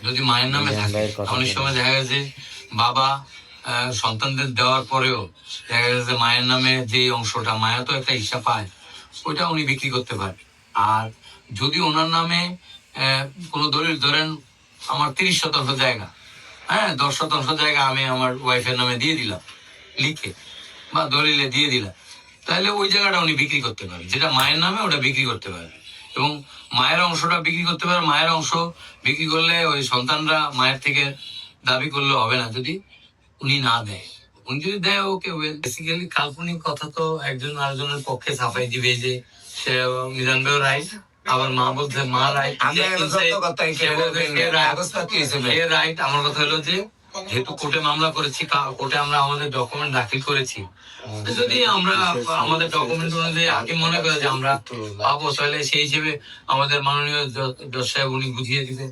যদি মায়ের নামে থাকে, অনেক সময় দেখা গেছে বাবা সন্তানদের দেওয়ার পরেও দেখা গেছে মায়ের নামে যে অংশটা, মায়া তো একটা হিসাব পায়, ওইটা উনি বিক্রি করতে পারে। আর যদি ওনার নামে কোনো দলিল, ধরেন আমার 30% জায়গা, 10% জায়গা আমি আমার ওয়াইফের নামে দিয়ে দিলাম লিখে বা দলিলে দিয়ে দিলাম, তাহলে ওই জায়গাটা উনি বিক্রি করতে পারে, যেটা মায়ের নামে ওটা বিক্রি করতে পারে। এবং মায়ের অংশটা বিক্রি করতে পারে। মায়ের অংশ বিক্রি করলে ওই সন্তানরা মায়ের থেকে দাবি করলে হবে না যদি উনি না দেয়। উনি যদি দেয়, ওকে বেসিক্যালি কাল্পনিক কথা তো একজন আরেকজনের পক্ষে ছাপাই দিবে যে সে মিজান ভাইও রাইট, আবার মা বলছে মা রাইট। আমার কথা হলো যে যেহেতু কোর্টে মামলা করেছি, কোর্টে আমরা আমাদের ডকুমেন্ট দাখিল করেছি, যদি আমরা আমাদের ডকুমেন্ট অনুযায়ী হাকিম মনে করে যে আমরা পাবো, তাহলে সেই হিসেবে আমাদের মাননীয় জজ সাহেব উনি বুঝিয়ে দিবে।